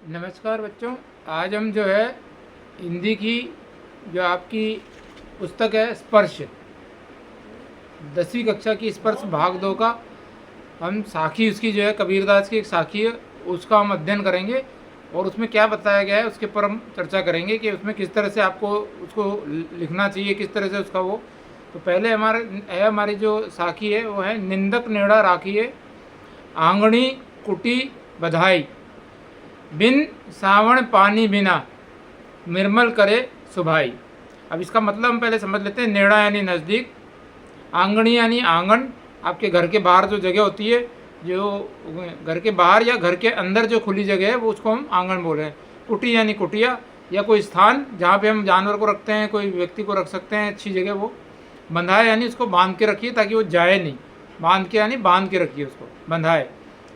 नमस्कार बच्चों। आज हम जो है हिंदी की जो आपकी पुस्तक है स्पर्श, 10वीं कक्षा की स्पर्श भाग 2 का हम साखी उसकी जो है कबीरदास की एक साखी है उसका हम अध्ययन करेंगे और उसमें क्या बताया गया है उसके पर हम चर्चा करेंगे कि उसमें किस तरह से आपको उसको लिखना चाहिए, किस तरह से उसका वो। तो पहले हमारी जो साखी है वो है निंदक नेड़ा राखिए आंगणी कुटी बधाई, बिन सावण पानी बिना निर्मल करे सुभाई। अब इसका मतलब हम पहले समझ लेते हैं। नेड़ा यानी नज़दीक, आंगणी यानी आंगन, आपके घर के बाहर जो जगह होती है, जो घर के बाहर या घर के अंदर जो खुली जगह है वो उसको हम आंगन बोल रहे हैं। कुटी यानी कुटिया या कोई स्थान जहाँ पे हम जानवर को रखते हैं, कोई व्यक्ति को रख सकते हैं, अच्छी जगह वो। बंधाए यानी उसको बांध के रखिए ताकि वो जाए नहीं, बांध के यानी बांध के रखिए उसको, बंधाए।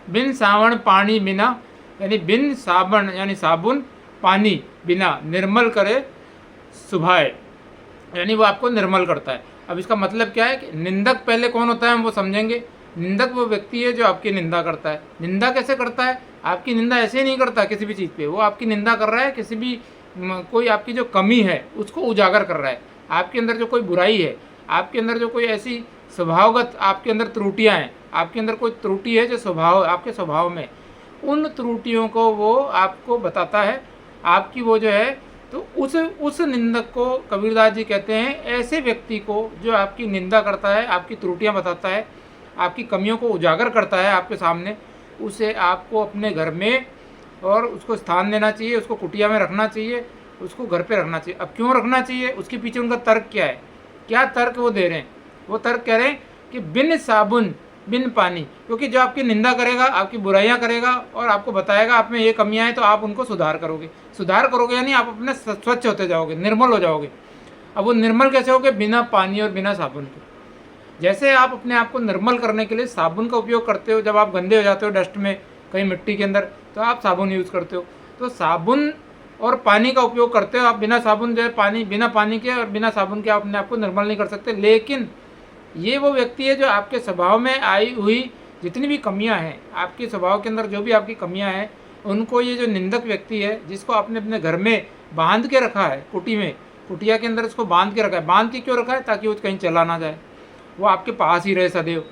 बिन सावण पानी बिना यानी बिन साबन यानी साबुन, पानी बिना निर्मल करे सुभाए यानी वो आपको निर्मल करता है। अब इसका मतलब क्या है कि निंदक पहले कौन होता है हम वो समझेंगे। निंदक वो व्यक्ति है जो आपकी निंदा करता है। निंदा कैसे करता है? आपकी निंदा ऐसे नहीं करता किसी भी चीज़ पे, वो आपकी निंदा कर रहा है किसी भी कोई आपकी जो कमी है उसको उजागर कर रहा है। आपके अंदर जो कोई बुराई है, आपके अंदर जो कोई ऐसी स्वभावगत आपके अंदर त्रुटियाँ हैं, आपके अंदर कोई त्रुटि है जो स्वभाव आपके स्वभाव में, उन त्रुटियों को वो आपको बताता है। आपकी वो जो है तो उस निंदक को कबीरदास जी कहते हैं ऐसे व्यक्ति को जो आपकी निंदा करता है, आपकी त्रुटियां बताता है, आपकी कमियों को उजागर करता है आपके सामने, उसे आपको अपने घर में और उसको स्थान देना चाहिए, उसको कुटिया में रखना चाहिए, उसको घर पे रखना चाहिए। अब क्यों रखना चाहिए? उसके पीछे उनका तर्क क्या है, क्या तर्क वो दे रहे हैं? वो तर्क कह रहे हैं कि बिन साबुन बिन पानी, क्योंकि जो आपकी निंदा करेगा, आपकी बुराइयां करेगा और आपको बताएगा आप में ये कमियां हैं, तो आप उनको सुधार करोगे। सुधार करोगे यानी आप अपने स्वच्छ होते जाओगे, निर्मल हो जाओगे। अब वो निर्मल कैसे होगे? बिना पानी और बिना साबुन के। जैसे आप अपने आप को निर्मल करने के लिए साबुन का उपयोग करते हो, जब आप गंदे हो जाते हो डस्ट में कहीं मिट्टी के अंदर, तो आप साबुन यूज़ करते हो। तो साबुन और पानी का उपयोग करते हो आप। बिना साबुन जो है पानी, बिना पानी के और बिना साबुन के आप अपने आप को निर्मल नहीं कर सकते। लेकिन ये वो व्यक्ति है जो आपके स्वभाव में आई हुई जितनी भी कमियां हैं, आपके स्वभाव के अंदर जो भी आपकी कमियां हैं, उनको ये जो निंदक व्यक्ति है जिसको आपने अपने घर में बांध के रखा है, कुटी में, कुटिया के अंदर उसको बांध के रखा है। बांध के क्यों रखा है? ताकि वो कहीं चला ना जाए, वो आपके पास ही रहे सदैव।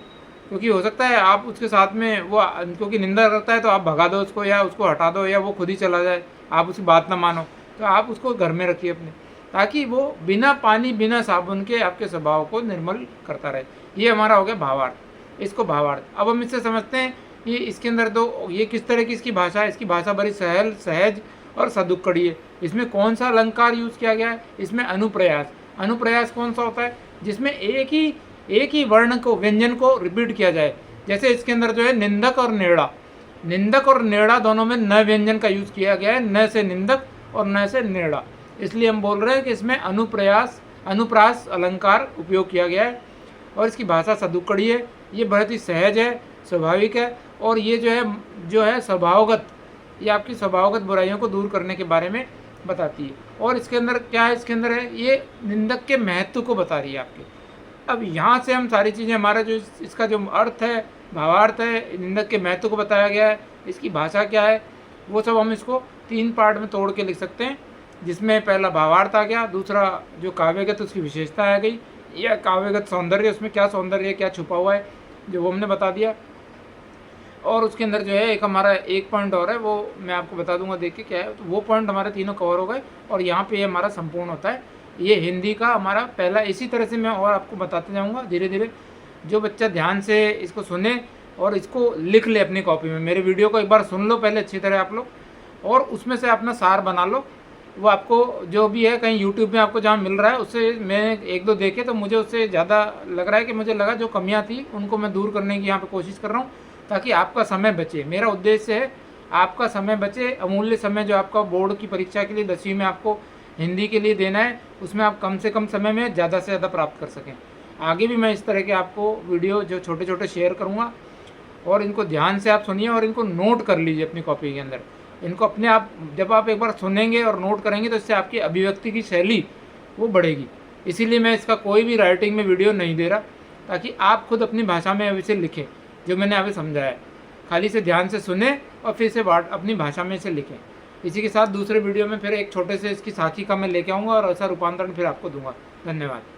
क्योंकि हो सकता है आप उसके साथ में वो क्योंकि निंदा करता है तो आप भगा दो उसको, या उसको हटा दो, या वो खुद ही चला जाए, आप उसकी बात ना मानो। तो आप उसको घर में रखिए अपने, ताकि वो बिना पानी बिना साबुन के आपके स्वभाव को निर्मल करता रहे। ये हमारा हो गया भावार्थ। इसको भावार्थ अब हम इससे समझते हैं कि इसके अंदर दो, ये किस तरह की इसकी भाषा है। इसकी भाषा बड़ी सहल, सहज और सदुक्कड़ी है। इसमें कौन सा अलंकार यूज़ किया गया है? इसमें अनुप्रयास। अनुप्रयास कौन सा होता है? जिसमें एक ही वर्ण को, व्यंजन को रिपीट किया जाए। जैसे इसके अंदर जो है निंदक और नेड़ा, निंदक और नेड़ा दोनों में न व्यंजन का यूज़ किया गया है, न से निंदक और न से नेड़ा। इसलिए हम बोल रहे हैं कि इसमें अनुप्रास अलंकार उपयोग किया गया है और इसकी भाषा सदुक्कड़ी है। ये बहुत ही सहज है, स्वाभाविक है, और ये जो है स्वभावगत, ये आपकी स्वभावगत बुराइयों को दूर करने के बारे में बताती है। और इसके अंदर क्या है? इसके अंदर है ये निंदक के महत्व को बता रही है आपके। अब यहाँ से हम सारी चीज़ें, हमारा जो इसका जो अर्थ है, भावार्थ है, निंदक के महत्व को बताया गया है, इसकी भाषा क्या है, वो सब हम इसको 3 पार्ट में तोड़ के लिख सकते हैं। जिसमें पहला भावार्थ आ गया, दूसरा जो काव्यगत उसकी विशेषता आ गई, या काव्यगत सौंदर्य, उसमें क्या सौंदर्य है, क्या छुपा हुआ है, जो वो हमने बता दिया। और उसके अंदर जो है एक हमारा एक पॉइंट और है, वो मैं आपको बता दूंगा देख के क्या है। तो वो पॉइंट हमारे तीनों कवर हो गए और यहाँ पे ये हमारा संपूर्ण होता है। ये हिंदी का हमारा पहला। इसी तरह से मैं और आपको बताते जाऊँगा धीरे धीरे। जो बच्चा ध्यान से इसको सुने और इसको लिख ले अपनी कॉपी में, मेरे वीडियो को एक बार सुन लो पहले अच्छी तरह आप लोग, और उसमें से अपना सार बना लो। वो आपको जो भी है कहीं यूट्यूब में आपको जहाँ मिल रहा है, उससे मैं 1-2 देखे तो मुझे उससे ज़्यादा लग रहा है कि मुझे लगा जो कमियाँ थी उनको मैं दूर करने की यहाँ पे कोशिश कर रहा हूँ, ताकि आपका समय बचे। मेरा उद्देश्य है आपका समय बचे, अमूल्य समय जो आपका बोर्ड की परीक्षा के लिए 10वीं में आपको हिंदी के लिए देना है, उसमें आप कम से कम समय में ज़्यादा से ज़्यादा प्राप्त कर सकें। आगे भी मैं इस तरह के आपको वीडियो जो छोटे छोटे शेयर करूँगा, और इनको ध्यान से आप सुनिए और इनको नोट कर लीजिए अपनी कॉपी के अंदर। इनको अपने आप जब आप एक बार सुनेंगे और नोट करेंगे तो इससे आपकी अभिव्यक्ति की शैली वो बढ़ेगी। इसीलिए मैं इसका कोई भी राइटिंग में वीडियो नहीं दे रहा, ताकि आप खुद अपनी भाषा में अब इसे लिखें जो मैंने अभी समझाया है। खाली से ध्यान से सुने और फिर से अपनी भाषा में इसे लिखें। इसी के साथ दूसरे वीडियो में फिर एक छोटे से इसकी साखी का मैं लेके आऊँगा और ऐसा रूपांतरण फिर आपको दूंगा। धन्यवाद।